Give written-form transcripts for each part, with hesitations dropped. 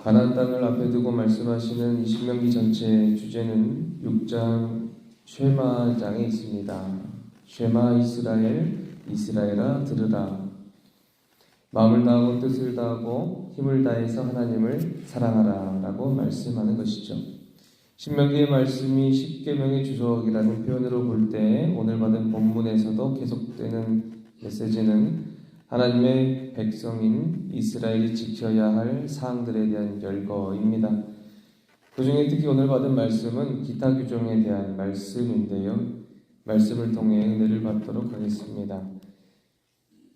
가나안 땅을 앞에 두고 말씀하시는 이 신명기 전체의 주제는 6장 쉐마장에 있습니다. 쉐마 이스라엘, 이스라엘아 들으라. 마음을 다하고 뜻을 다하고 힘을 다해서 하나님을 사랑하라 라고 말씀하는 것이죠. 신명기의 말씀이 십계명의 주석이라는 표현으로 볼 때 오늘 받은 본문에서도 계속되는 메시지는 하나님의 백성인 이스라엘이 지켜야 할 사항들에 대한 열거입니다. 그 중에 특히 오늘 받은 말씀은 기타 규정에 대한 말씀인데요. 말씀을 통해 은혜를 받도록 하겠습니다.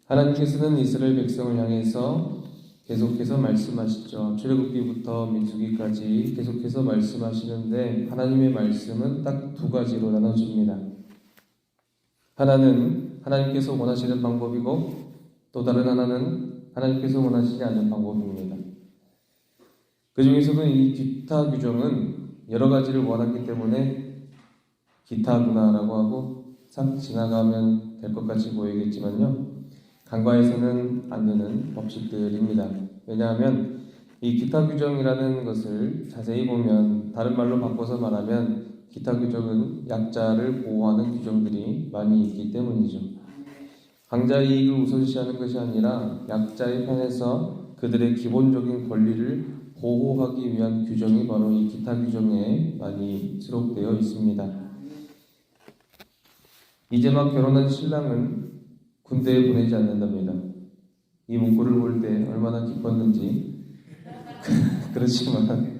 하나님께서는 이스라엘 백성을 향해서 계속해서 말씀하시죠. 출애굽기부터 민수기까지 계속해서 말씀하시는데 하나님의 말씀은 딱 두 가지로 나눠집니다. 하나는 하나님께서 원하시는 방법이고 또 다른 하나는 하나님께서 원하시지 않는 방법입니다. 그 중에서도 이 기타 규정은 여러 가지를 원하기 때문에 기타구나라고 하고 싹 지나가면 될 것 같이 보이겠지만요. 간과해서는 안 되는 법칙들입니다. 왜냐하면 이 기타 규정이라는 것을 자세히 보면 다른 말로 바꿔서 말하면 기타 규정은 약자를 보호하는 규정들이 많이 있기 때문이죠. 강자의 이익을 우선시하는 것이 아니라 약자의 편에서 그들의 기본적인 권리를 보호하기 위한 규정이 바로 이 기타 규정에 많이 수록되어 있습니다. 이제 막 결혼한 신랑은 군대에 보내지 않는답니다. 이 문구를 볼 때 얼마나 기뻤는지 그렇지만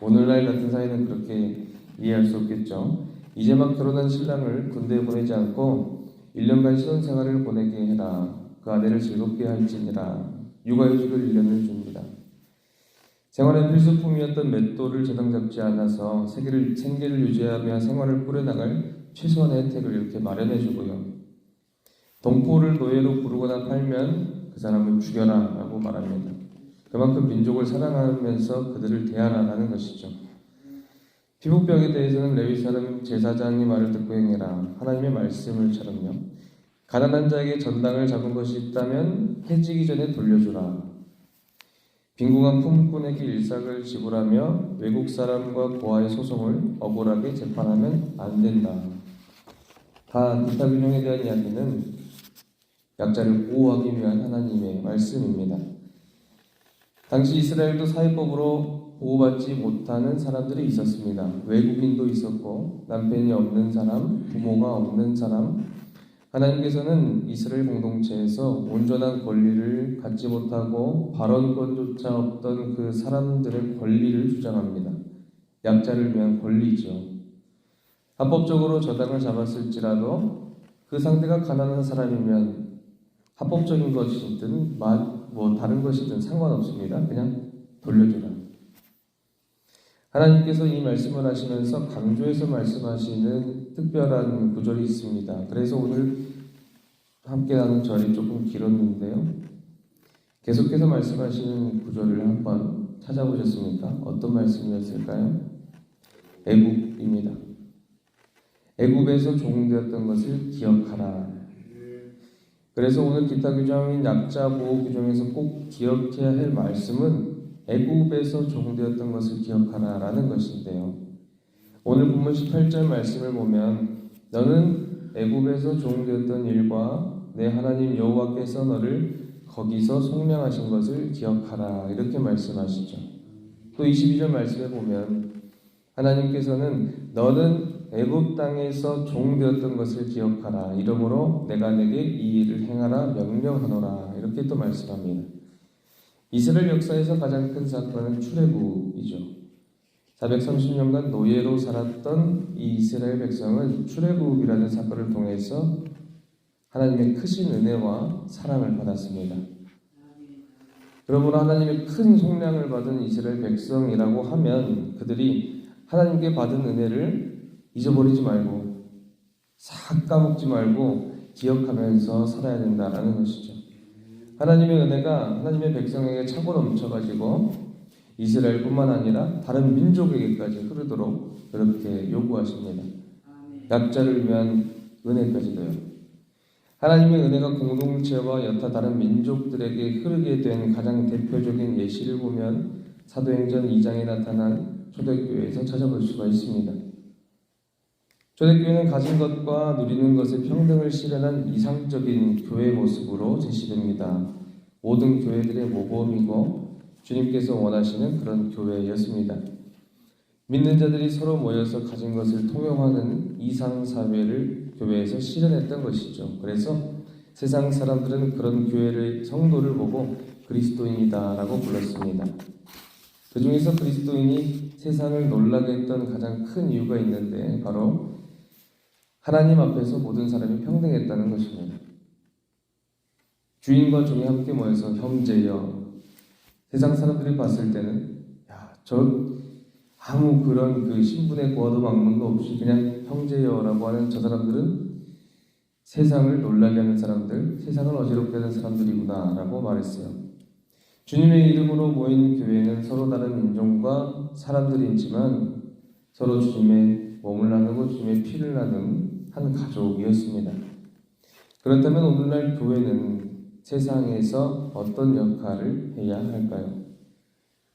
오늘날 같은 사회는 그렇게 이해할 수 없겠죠. 이제 막 결혼한 신랑을 군대에 보내지 않고 1년간 신혼생활을 보내게 해라. 그 아내를 즐겁게 할지니라. 육아휴직을 1년을 줍니다. 생활의 필수품이었던 맷돌을 저당 잡지 않아서 생계를 유지하며 생활을 꾸려나갈 최소한의 혜택을 이렇게 마련해 주고요. 동포를 노예로 부르거나 팔면 그 사람을 죽여라 라고 말합니다. 그만큼 민족을 사랑하면서 그들을 대하라는 것이죠. 피부병에 대해서는 레위 사람 제사장의 말을 듣고 행해라. 하나님의 말씀을처럼요. 가난한 자에게 전당을 잡은 것이 있다면 해지기 전에 돌려주라. 빈궁한 품꾼에게 일삭을 지불하며 외국 사람과 고아의 소송을 억울하게 재판하면 안 된다. 다 기타 규정에 대한 이야기는 약자를 보호하기 위한 하나님의 말씀입니다. 당시 이스라엘도 사회법으로 보호받지 못하는 사람들이 있었습니다. 외국인도 있었고 남편이 없는 사람, 부모가 없는 사람. 하나님께서는 이스라엘 공동체에서 온전한 권리를 갖지 못하고 발언권조차 없던 그 사람들의 권리를 주장합니다. 약자를 위한 권리죠. 합법적으로 저당을 잡았을지라도 그 상대가 가난한 사람이면 합법적인 것이든 다른 것이든 상관없습니다. 그냥 돌려주라. 하나님께서 이 말씀을 하시면서 강조해서 말씀하시는 특별한 구절이 있습니다. 그래서 오늘 함께 나눈 절이 조금 길었는데요. 계속해서 말씀하시는 구절을 한번 찾아보셨습니까? 어떤 말씀이었을까요? 애굽입니다. 애굽에서 종되었던 것을 기억하라. 그래서 오늘 기타 규정인 약자 보호 규정에서 꼭 기억해야 할 말씀은 애굽에서 종되었던 것을 기억하라 라는 것인데요. 오늘 본문 18절 말씀을 보면 너는 애굽에서 종되었던 일과 내 하나님 여호와께서 너를 거기서 속량하신 것을 기억하라 이렇게 말씀하시죠. 또 22절 말씀에 보면 하나님께서는 너는 애굽 땅에서 종되었던 것을 기억하라. 이러므로 내가 내게 이 일을 행하라 명령하노라. 이렇게 또 말씀합니다. 이스라엘 역사에서 가장 큰 사건은 출애굽이죠. 430년간 노예로 살았던 이 이스라엘 백성은 출애굽이라는 사건을 통해서 하나님의 크신 은혜와 사랑을 받았습니다. 그러므로 하나님의 큰 속량을 받은 이스라엘 백성이라고 하면 그들이 하나님께 받은 은혜를 잊어버리지 말고 싹 까먹지 말고 기억하면서 살아야 된다라는 것이죠. 하나님의 은혜가 하나님의 백성에게 차고 넘쳐가지고 이스라엘뿐만 아니라 다른 민족에게까지 흐르도록 그렇게 요구하십니다. 약자를 위한 은혜까지도요. 하나님의 은혜가 공동체와 여타 다른 민족들에게 흐르게 된 가장 대표적인 예시를 보면 사도행전 2장에 나타난 초대교회에서 찾아볼 수가 있습니다. 초대교회는 가진 것과 누리는 것의 평등을 실현한 이상적인 교회 모습으로 제시됩니다. 모든 교회들의 모범이고 주님께서 원하시는 그런 교회였습니다. 믿는 자들이 서로 모여서 가진 것을 통용하는 이상사회를 교회에서 실현했던 것이죠. 그래서 세상 사람들은 그런 교회의 성도를 보고 그리스도인이다라고 불렀습니다. 그 중에서 그리스도인이 세상을 놀라게 했던 가장 큰 이유가 있는데 바로 하나님 앞에서 모든 사람이 평등했다는 것입니다. 주인과 종이 함께 모여서 형제여, 세상 사람들이 봤을 때는 아무 그런 그 신분의 고하도 막론도 없이 그냥 형제여라고 하는 저 사람들은 세상을 놀라게 하는 사람들, 세상을 어지럽게 하는 사람들이구나 라고 말했어요. 주님의 이름으로 모인 교회는 서로 다른 인종과 사람들이지만 서로 주님의 몸을 나누고 주님의 피를 나눈 한 가족이었습니다. 그렇다면 오늘날 교회는 세상에서 어떤 역할을 해야 할까요?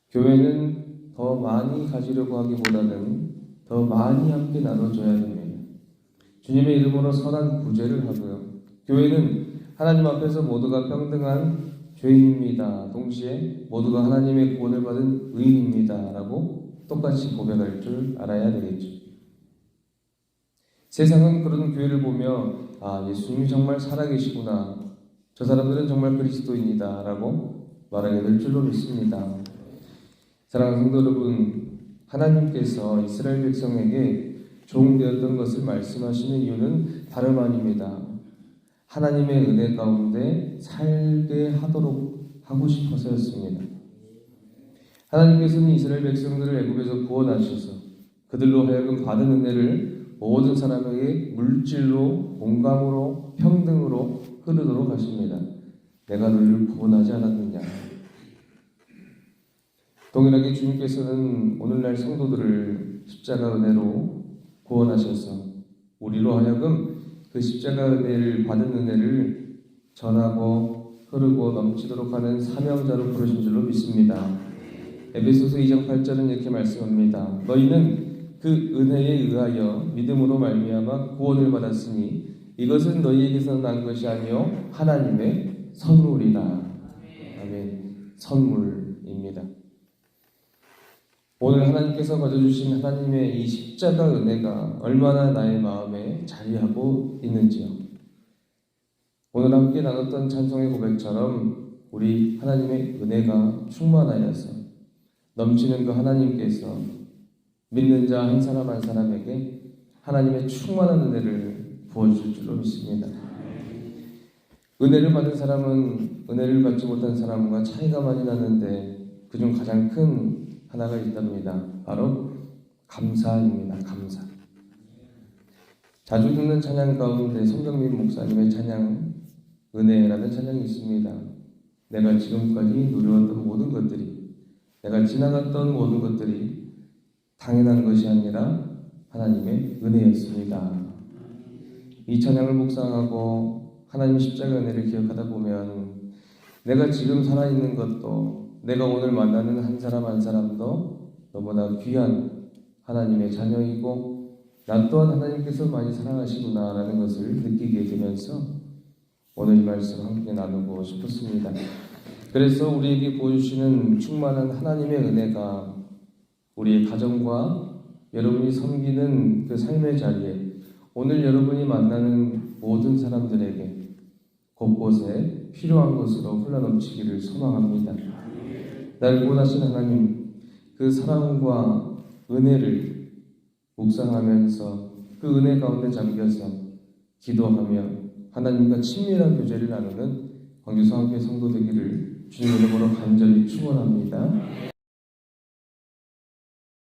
교회는 더 많이 가지려고 하기보다는 더 많이 함께 나눠줘야 됩니다. 주님의 이름으로 선한 구제를 하고요. 교회는 하나님 앞에서 모두가 평등한 죄인입니다. 동시에 모두가 하나님의 구원을 받은 의인입니다. 라고 똑같이 고백할 줄 알아야 되겠죠. 세상은 그런 교회를 보며 예수님이 정말 살아계시구나. 저 사람들은 정말 그리스도인이다. 라고 말하게 될 줄로 믿습니다. 사랑하는 성도 여러분, 하나님께서 이스라엘 백성에게 종되었던 것을 말씀하시는 이유는 다름 아닙니다. 하나님의 은혜 가운데 살게 하도록 하고 싶어서였습니다. 하나님께서는 이스라엘 백성들을 애굽에서 구원하셔서 그들로 하여금 받은 은혜를 모든 사람에게 물질로, 공감으로, 평등으로 흐르도록 하십니다. 내가 너희를 구원하지 않았느냐. 동일하게 주님께서는 오늘날 성도들을 십자가 은혜로 구원하셔서 우리로 하여금 그 십자가 은혜를 받은 은혜를 전하고 흐르고 넘치도록 하는 사명자로 부르신 줄로 믿습니다. 에베소서 2장 8절은 이렇게 말씀합니다. 너희는 그 은혜에 의하여 믿음으로 말미암아 구원을 받았으니 이것은 너희에게서 난 것이 아니요 하나님의 선물이다. 아멘. 선물입니다. 오늘 하나님께서 가져주신 하나님의 이 십자가 은혜가 얼마나 나의 마음에 자리하고 있는지요. 오늘 함께 나눴던 찬송의 고백처럼 우리 하나님의 은혜가 충만하여서 넘치는 그 하나님께서 믿는 자 한 사람 한 사람에게 하나님의 충만한 은혜를 부어주실 줄로 믿습니다. 은혜를 받은 사람은 은혜를 받지 못한 사람과 차이가 많이 나는데 그중 가장 큰 하나가 있답니다. 바로 감사입니다. 감사. 자주 듣는 찬양 가운데 손경민 목사님의 찬양 은혜라는 찬양이 있습니다. 내가 지금까지 누려왔던 모든 것들이, 내가 지나갔던 모든 것들이 당연한 것이 아니라 하나님의 은혜였습니다. 이 찬양을 묵상하고 하나님 십자가 은혜를 기억하다 보면 내가 지금 살아있는 것도, 내가 오늘 만나는 한 사람 한 사람도 너무나 귀한 하나님의 자녀이고 나 또한 하나님께서 많이 사랑하시구나 라는 것을 느끼게 되면서 오늘 이 말씀 함께 나누고 싶었습니다. 그래서 우리에게 보여주시는 충만한 하나님의 은혜가 우리의 가정과 여러분이 섬기는 그 삶의 자리에 오늘 여러분이 만나는 모든 사람들에게 곳곳에 필요한 것으로 흘러넘치기를 소망합니다. 날 구원하신 하나님, 그 사랑과 은혜를 묵상하면서 그 은혜 가운데 잠겨서 기도하며 하나님과 친밀한 교제를 나누는 광주성교회 성도 되기를 주님 이름으로 간절히 축원합니다.